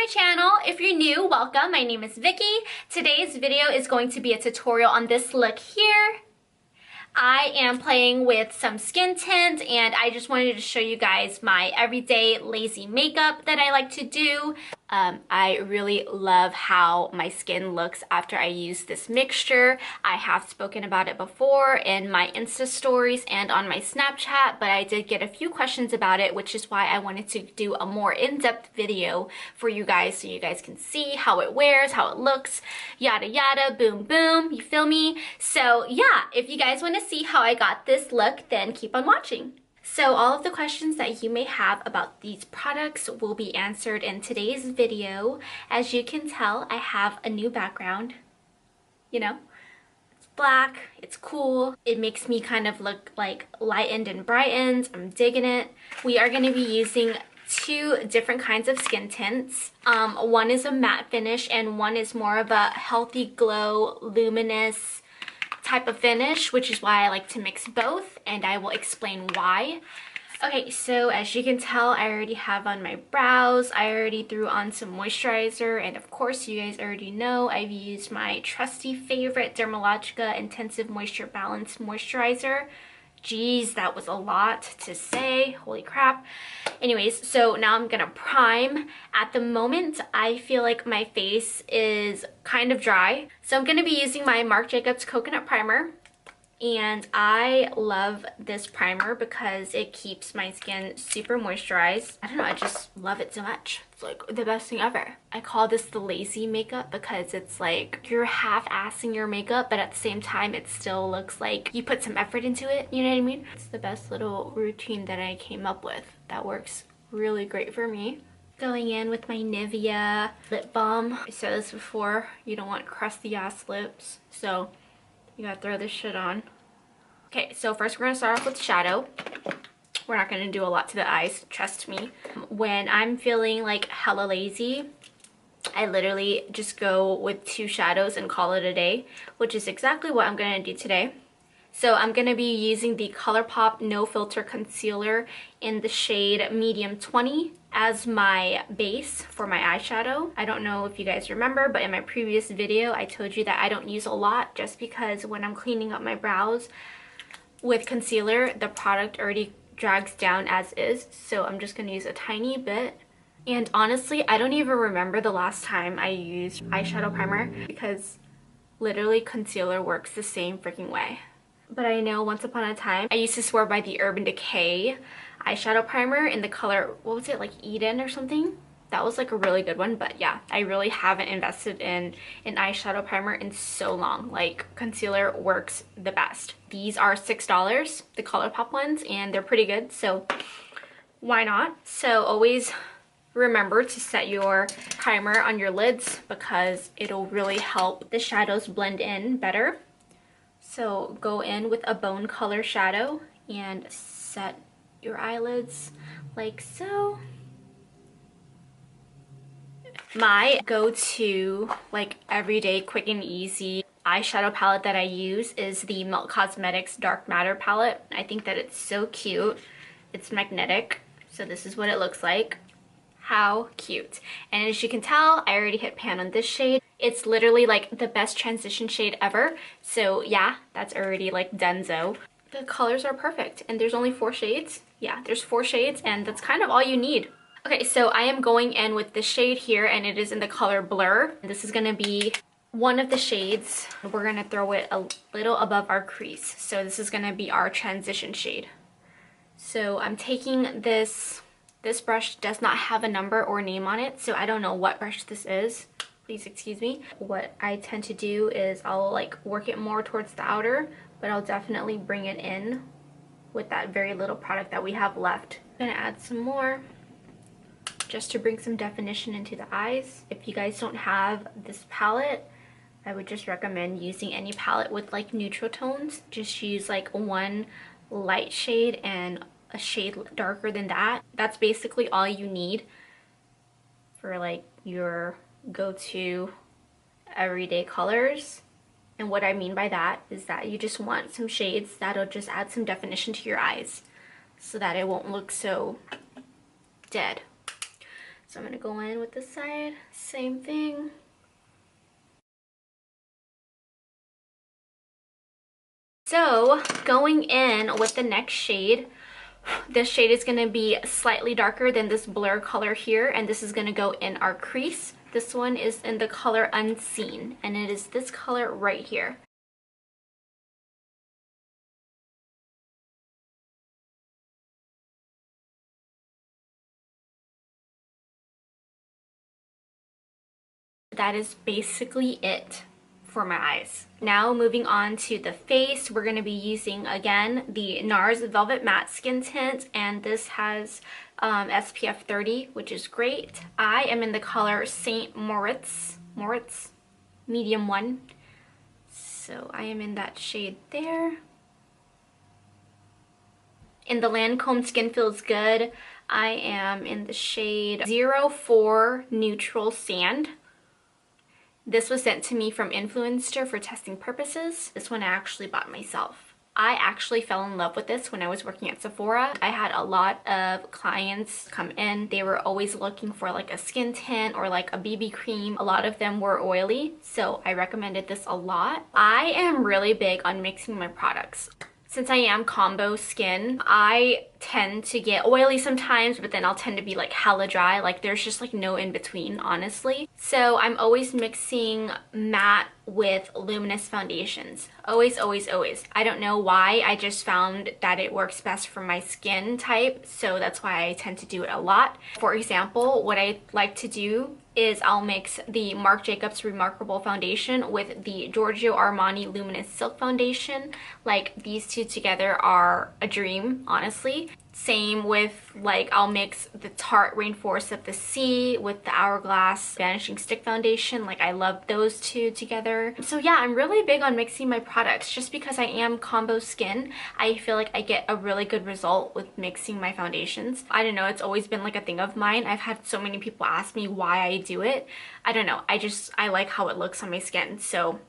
my channel. If you're new, welcome. My name is Vicky. Today's video is going to be a tutorial on this look here. I am playing with some skin tint and I just wanted to show you guys my everyday lazy makeup that I like to do. I really love how my skin looks after I use this mixture. I have spoken about it before in my Insta stories and on my Snapchat, but I did get a few questions about it, which is why I wanted to do a more in-depth video for you guys so you guys can see how it wears, how it looks, yada yada, boom boom, you feel me? So yeah, if you guys want to see how I got this look, then keep on watching. So all of the questions that you may have about these products will be answered in today's video. As you can tell, I have a new background. You know, it's black, it's cool. It makes me kind of look like lightened and brightened. I'm digging it. We are going to be using two different kinds of skin tints. One is a matte finish and one is more of a healthy glow, luminous type of finish, which is why I like to mix both, and I will explain why. Okay, so as you can tell, I already have on my brows. I already threw on some moisturizer, and of course you guys already know I've used my trusty favorite Dermalogica Intensive Moisture Balance Moisturizer. Jeez, that was a lot to say. Holy crap. Anyways, so now I'm gonna prime. At the moment, I feel like my face is kind of dry. So I'm gonna be using my Marc Jacobs Coconut Primer. And I love this primer because it keeps my skin super moisturized. I don't know, I just love it so much. It's like the best thing ever. I call this the lazy makeup because it's like you're half-assing your makeup, but at the same time it still looks like you put some effort into it, you know what I mean? It's the best little routine that I came up with that works really great for me. Going in with my Nivea lip balm. I said this before, you don't want crusty ass lips, so you gotta throw this shit on. Okay, so first we're gonna start off with shadow. We're not gonna do a lot to the eyes, trust me. When I'm feeling like hella lazy, I literally just go with two shadows and call it a day, which is exactly what I'm gonna do today. So I'm gonna be using the Colourpop No Filter Concealer in the shade Medium 20 as my base for my eyeshadow. I don't know if you guys remember, but in my previous video, I told you that I don't use a lot just because when I'm cleaning up my brows with concealer, the product already drags down as is. So I'm just gonna use a tiny bit. And honestly, I don't even remember the last time I used eyeshadow primer because literally concealer works the same freaking way. But I know once upon a time, I used to swear by the Urban Decay eyeshadow primer in the color, what was it, like Eden or something? That was like a really good one, but yeah, I really haven't invested in an eyeshadow primer in so long. Like, concealer works the best. These are $6, the Colourpop ones, and they're pretty good, so why not? So always remember to set your primer on your lids because it'll really help the shadows blend in better. So go in with a bone color shadow and set your eyelids like so. My go-to, like everyday quick and easy eyeshadow palette that I use is the Melt Cosmetics Dark Matter palette. I think that it's so cute. It's magnetic, so this is what it looks like. How cute. And as you can tell, I already hit pan on this shade. It's literally like the best transition shade ever. So yeah, that's already like donezo. The colors are perfect and there's only 4 shades. Yeah, there's 4 shades and that's kind of all you need. Okay, so I am going in with this shade here and it is in the color Blur. This is gonna be one of the shades. We're gonna throw it a little above our crease. So this is gonna be our transition shade. So I'm taking this brush does not have a number or name on it, so I don't know what brush this is. Please excuse me. What I tend to do is I'll like work it more towards the outer, but I'll definitely bring it in with that very little product that we have left. I'm gonna add some more just to bring some definition into the eyes. If you guys don't have this palette, I would just recommend using any palette with like neutral tones. Just use like one light shade and a shade darker than that. That's basically all you need for like your go-to everyday colors. And what I mean by that is that you just want some shades that'll just add some definition to your eyes so that it won't look so dead. So I'm gonna go in with this side, same thing. So going in with the next shade, this shade is gonna be slightly darker than this blur color here, and this is gonna go in our crease. This one is in the color Unseen, and it is this color right here. That is basically it for my eyes. Now moving on to the face, we're going to be using again the Nars Velvet Matte Skin Tint, and this has SPF 30, which is great. I am in the color Saint Moritz medium 1, so I am in that shade there. In the Lancôme Skin Feels Good, I am in the shade 04 Neutral Sand. This was sent to me from Influencer for testing purposes. This one I actually bought myself. I actually fell in love with this when I was working at Sephora. I had a lot of clients come in. They were always looking for like a skin tint or like a BB cream. A lot of them were oily, so I recommended this a lot. I am really big on mixing my products. Since I am combo skin, I tend to get oily sometimes, but then I'll tend to be like hella dry. Like there's just like no in between, honestly. So I'm always mixing matte with luminous foundations. Always, always, always. I don't know why, I just found that it works best for my skin type, so that's why I tend to do it a lot. For example, what I like to do is I'll mix the Marc Jacobs Remarkable Foundation with the Giorgio Armani Luminous Silk Foundation. Like these two together are a dream, honestly. Same with like I'll mix the Tarte Rainforest of the Sea with the Hourglass Vanishing Stick Foundation. Like I love those two together. So yeah, I'm really big on mixing my products just because I am combo skin. I feel like I get a really good result with mixing my foundations. I don't know, it's always been like a thing of mine. I've had so many people ask me why I do it. I don't know, I like how it looks on my skin. So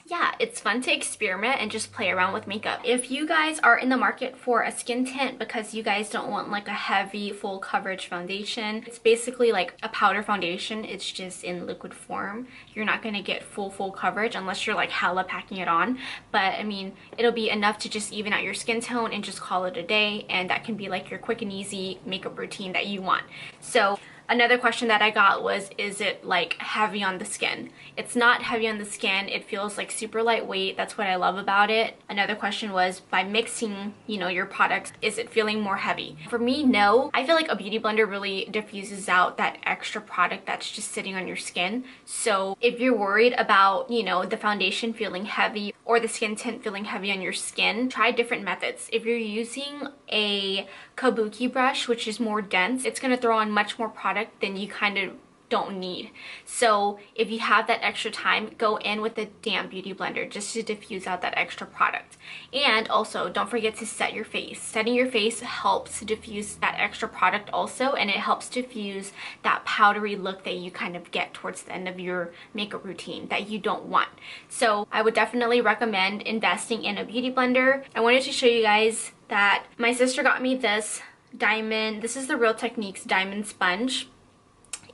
yeah, it's fun to experiment and just play around with makeup. If you guys are in the market for a skin tint because you guys don't want like a heavy full coverage foundation, it's basically like a powder foundation. It's just in liquid form. You're not gonna get full coverage unless you're like hella packing it on. But I mean, it'll be enough to just even out your skin tone and just call it a day. And that can be like your quick and easy makeup routine that you want. So another question that I got was, is it like heavy on the skin? It's not heavy on the skin. It feels like super lightweight. That's what I love about it. Another question was, by mixing, you know, your products, is it feeling more heavy? For me, no. I feel like a beauty blender really diffuses out that extra product that's just sitting on your skin. So if you're worried about, you know, the foundation feeling heavy or the skin tint feeling heavy on your skin, try different methods. If you're using a kabuki brush, which is more dense, it's going to throw on much more product than you kind of don't need. So if you have that extra time, go in with a damp beauty blender just to diffuse out that extra product. And also don't forget to set your face. Setting your face helps diffuse that extra product also, and it helps diffuse that powdery look that you kind of get towards the end of your makeup routine that you don't want. So I would definitely recommend investing in a beauty blender. I wanted to show you guys that my sister got me this diamond, this is the Real Techniques diamond sponge,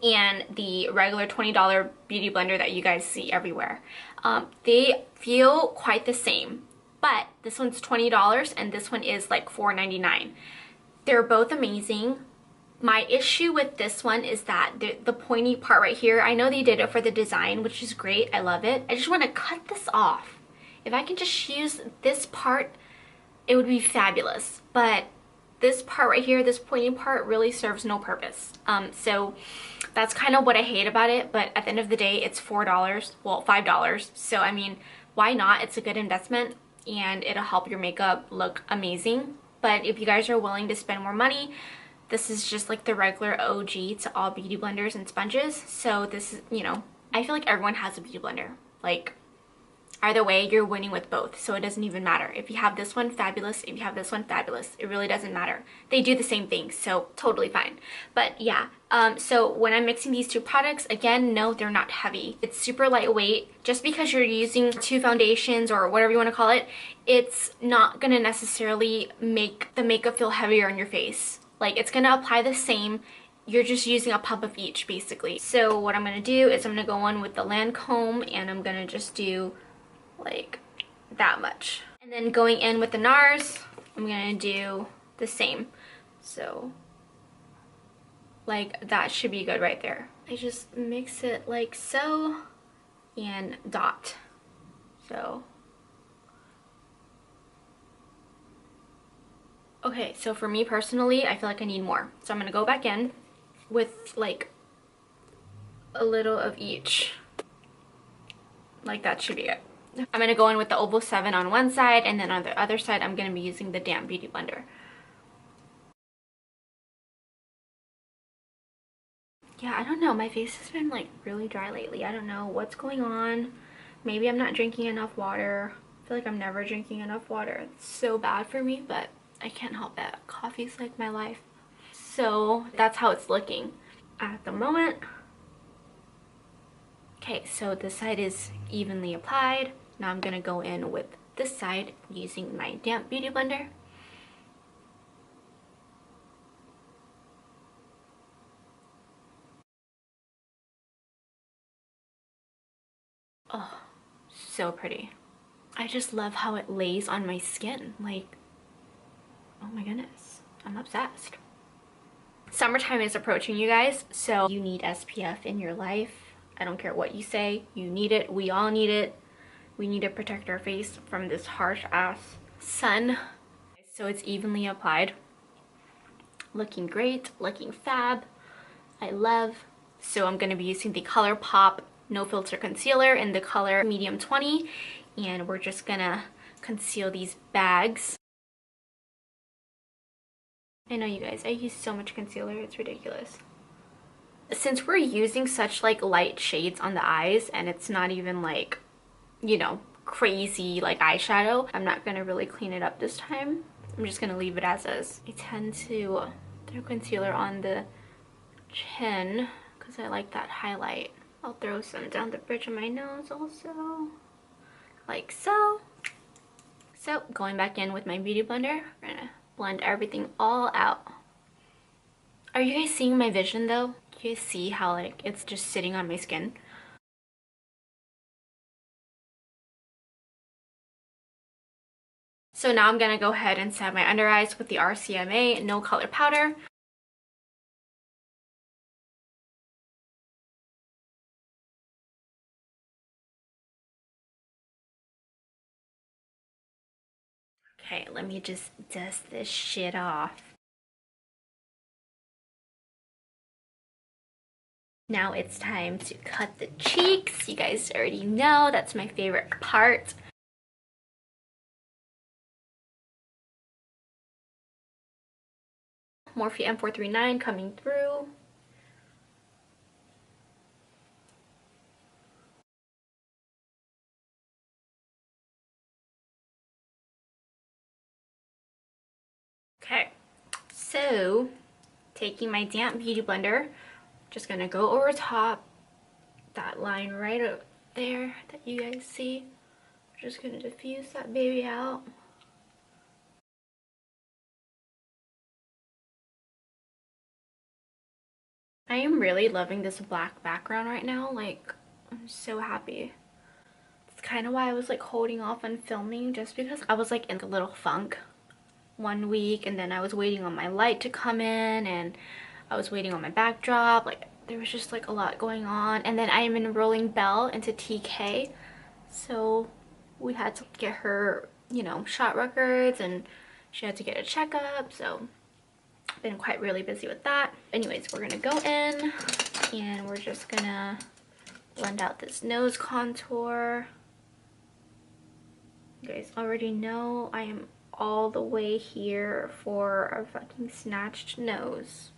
and the regular $20 beauty blender that you guys see everywhere. They feel quite the same, but this one's $20 and this one is like $4.99. They're both amazing. My issue with this one is that the pointy part right here, I know they did it for the design, which is great, I love it. I just want to cut this off. If I can just use this part, it would be fabulous. But this part right here, this pointy part, really serves no purpose. So that's kind of what I hate about it, but at the end of the day, it's $4, well, $5. So I mean, why not? It's a good investment and it'll help your makeup look amazing. But if you guys are willing to spend more money, this is just like the regular OG to all beauty blenders and sponges. So this is, you know, I feel like everyone has a beauty blender. Like, either way, you're winning with both, so it doesn't even matter. If you have this one, fabulous. If you have this one, fabulous. It really doesn't matter. They do the same thing, so totally fine. But yeah, so when I'm mixing these two products, again, no, they're not heavy. It's super lightweight. Just because you're using two foundations or whatever you want to call it, it's not gonna necessarily make the makeup feel heavier on your face. Like, it's gonna apply the same you're just using a pump of each basically. So what I'm gonna do is I'm gonna go on with the Lancôme and I'm gonna just do like that much. And then going in with the Nars, I'm gonna do the same. So like that should be good right there. I just mix it like so and dot. So okay, so for me personally, I feel like I need more. So I'm gonna go back in with like a little of each. Like that should be it. I'm gonna go in with the Oval 7 on one side, and then on the other side I'm gonna be using the damp beauty blender. Yeah, I don't know, my face has been like really dry lately. I don't know what's going on. Maybe I'm not drinking enough water. I feel like I'm never drinking enough water. It's so bad for me, but I can't help it. Coffee's like my life. So that's how it's looking at the moment. Okay, so this side is evenly applied. Now I'm gonna go in with this side using my damp beauty blender. Oh, so pretty. I just love how it lays on my skin. Like, oh my goodness, I'm obsessed. Summertime is approaching, you guys, so you need SPF in your life. I don't care what you say, you need it. We all need it. We need to protect our face from this harsh ass sun. So it's evenly applied. Looking great, looking fab. I love. So I'm gonna be using the Colourpop No Filter Concealer in the color medium 20, and we're just gonna conceal these bags. I know, you guys, I use so much concealer, it's ridiculous. Since we're using such like light shades on the eyes and it's not even like, you know, crazy like eyeshadow, I'm not gonna really clean it up this time. I'm just gonna leave it as is. I tend to throw concealer on the chin because I like that highlight. I'll throw some down the bridge of my nose also, like so. So going back in with my beauty blender, we're gonna blend everything all out. Are you guys seeing my vision though? Do you guys see how like it's just sitting on my skin? So now I'm gonna go ahead and set my under eyes with the RCMA No Color Powder. Okay, let me just dust this shit off. Now it's time to cut the cheeks. You guys already know that's my favorite part. Morphe M439 coming through. Okay, so taking my damp beauty blender, just gonna go over top that line right up there that you guys see. Just gonna diffuse that baby out. I am really loving this black background right now. Like, I'm so happy. It's kind of why I was like holding off on filming, just because I was like in a little funk one week, and then I was waiting on my light to come in, and I was waiting on my backdrop. Like, there was just like a lot going on, and then I am enrolling Belle into TK, so we had to get her, you know, shot records, and she had to get a checkup, so I've been quite really busy with that. Anyways, we're gonna go in and we're just gonna blend out this nose contour. You guys already know I am all the way here for a fucking snatched nose.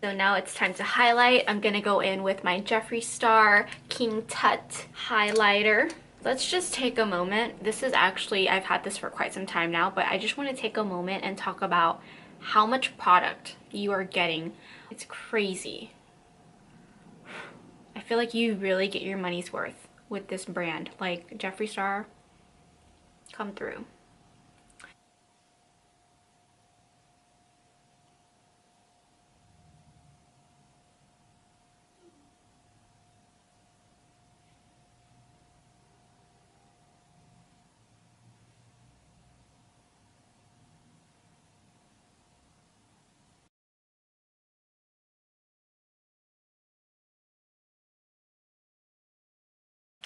So now it's time to highlight. I'm gonna go in with my Jeffree Star King Tut highlighter. Let's just take a moment. This is actually, I've had this for quite some time now, but I just want to take a moment and talk about how much product you are getting. It's crazy. I feel like you really get your money's worth with this brand. Like, Jeffree Star, come through.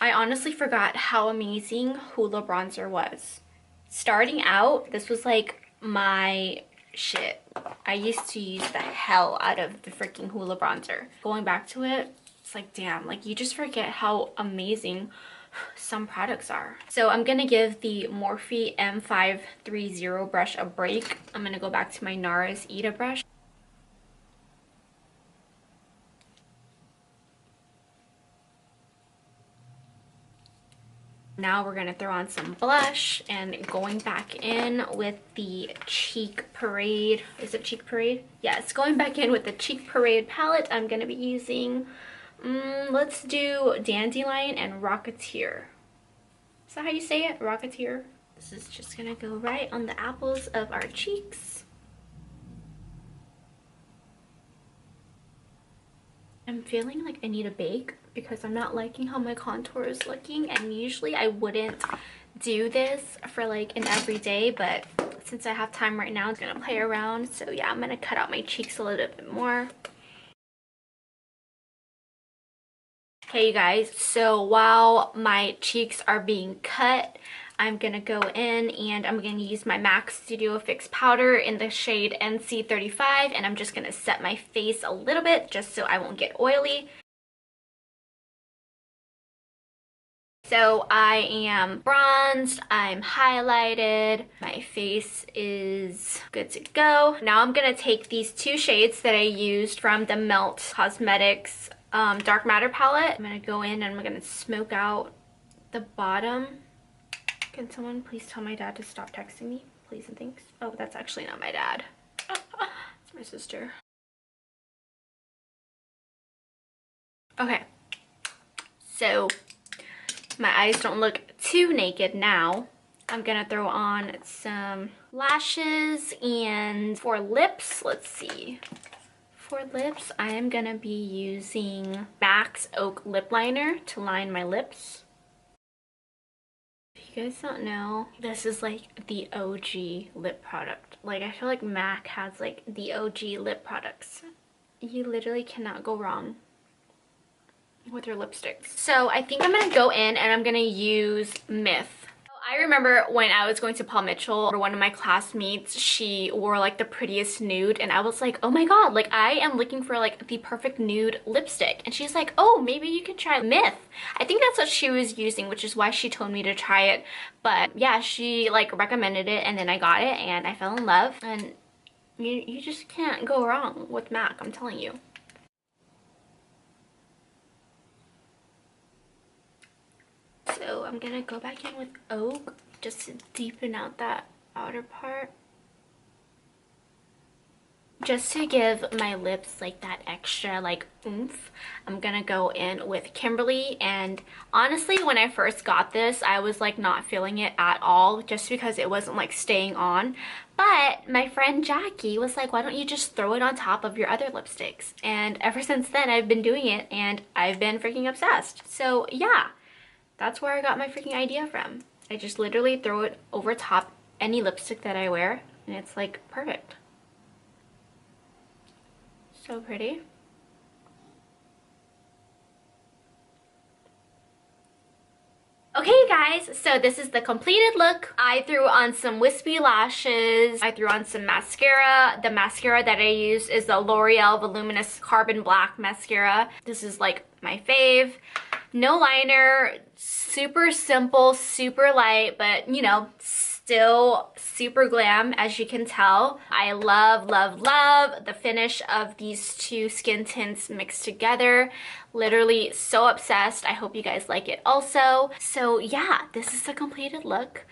I honestly forgot how amazing Hoola bronzer was. Starting out, this was like my shit. I used to use the hell out of the freaking Hoola bronzer. Going back to it, it's like, damn, like you just forget how amazing some products are. So I'm gonna give the Morphe M530 brush a break. I'm gonna go back to my Nars Ita brush. Now we're gonna throw on some blush and going back in with the Cheek Parade. Is it Cheek Parade? Yes, going back in with the Cheek Parade palette. I'm gonna be using, let's do Dandelion and Rocketeer. Is that how you say it? Rocketeer? This is just gonna go right on the apples of our cheeks. I'm feeling like I need a bake because I'm not liking how my contour is looking, and usually I wouldn't do this for like an everyday, but since I have time right now, I'm gonna play around. So yeah, I'm gonna cut out my cheeks a little bit more. Okay, you guys, so while my cheeks are being cut, I'm gonna go in and I'm gonna use my MAC Studio Fix powder in the shade NC35, and I'm just gonna set my face a little bit just so I won't get oily. So I am bronzed, I'm highlighted, my face is good to go. Now I'm gonna take these two shades that I used from the Melt Cosmetics Dark Matter palette. I'm gonna go in and I'm gonna smoke out the bottom. Can someone please tell my dad to stop texting me? Please and thanks. Oh, that's actually not my dad. It's my sister. Okay. So my eyes don't look too naked now. I'm gonna throw on some lashes, and for lips, let's see. For lips, I am gonna be using MAC's Oak Lip Liner to line my lips. If you guys don't know, this is like the OG lip product. Like, I feel like MAC has like the OG lip products. You literally cannot go wrong with your lipsticks. So I think I'm gonna go in and I'm gonna use Myth. I remember when I was going to Paul Mitchell, or one of my classmates, she wore like the prettiest nude, and I was like, oh my god, like I am looking for like the perfect nude lipstick. And she's like, oh, maybe you can try Myth. I think that's what she was using, which is why she told me to try it. But yeah, she like recommended it, and then I got it and I fell in love, and you just can't go wrong with MAC, I'm telling you. So I'm gonna go back in with Oak just to deepen out that outer part. Just to give my lips like that extra like oomph, I'm gonna go in with Kimberly. And honestly, when I first got this, I was like not feeling it at all, just because it wasn't like staying on. But my friend Jackie was like, why don't you just throw it on top of your other lipsticks? And ever since then, I've been doing it and I've been freaking obsessed. So yeah. That's where I got my freaking idea from. I just literally throw it over top any lipstick that I wear, and it's like perfect. So pretty. Okay guys, so this is the completed look. I threw on some wispy lashes. I threw on some mascara. The mascara that I use is the L'Oreal Voluminous Carbon Black Mascara. This is like my fave. No liner, super simple, super light, but you know, still super glam, as you can tell. I love, love, love the finish of these two skin tints mixed together. Literally so obsessed. I hope you guys like it also. So yeah, this is the completed look.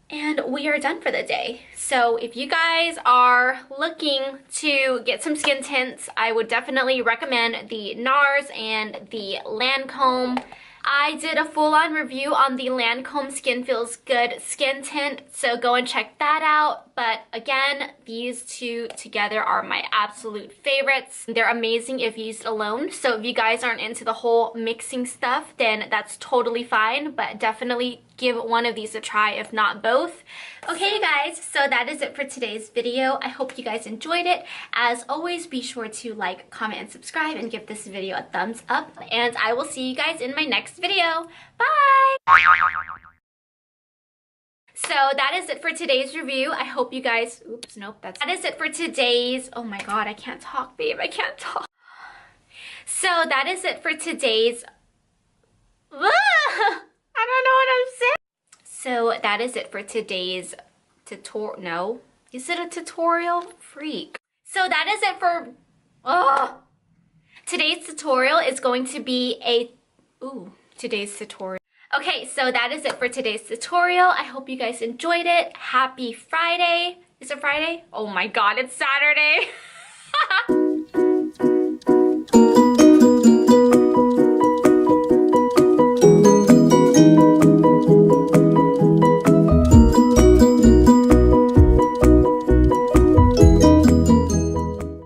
And we are done for the day. So if you guys are looking to get some skin tints, I would definitely recommend the Nars and the Lancôme. I did a full-on review on the Lancôme Skin Feels Good skin tint, so go and check that out. But again, these two together are my absolute favorites. They're amazing if used alone, so if you guys aren't into the whole mixing stuff, then that's totally fine, but definitely give one of these a try, if not both. Okay, you guys, so that is it for today's video. I hope you guys enjoyed it. As always, be sure to like, comment, and subscribe, and give this video a thumbs up. And I will see you guys in my next video. Bye! So that is it for today's review. I hope you guys, oops, nope, that is it for today's, oh my god, I can't talk, babe, I can't talk. So that is it for today's, I don't know what I'm saying. So that is it for today's tutorial. No, is it a tutorial? Freak. So that is it for, today's tutorial is going to be a, today's tutorial. Okay, so that is it for today's tutorial. I hope you guys enjoyed it. Happy Friday. Is it Friday? Oh my god, it's Saturday.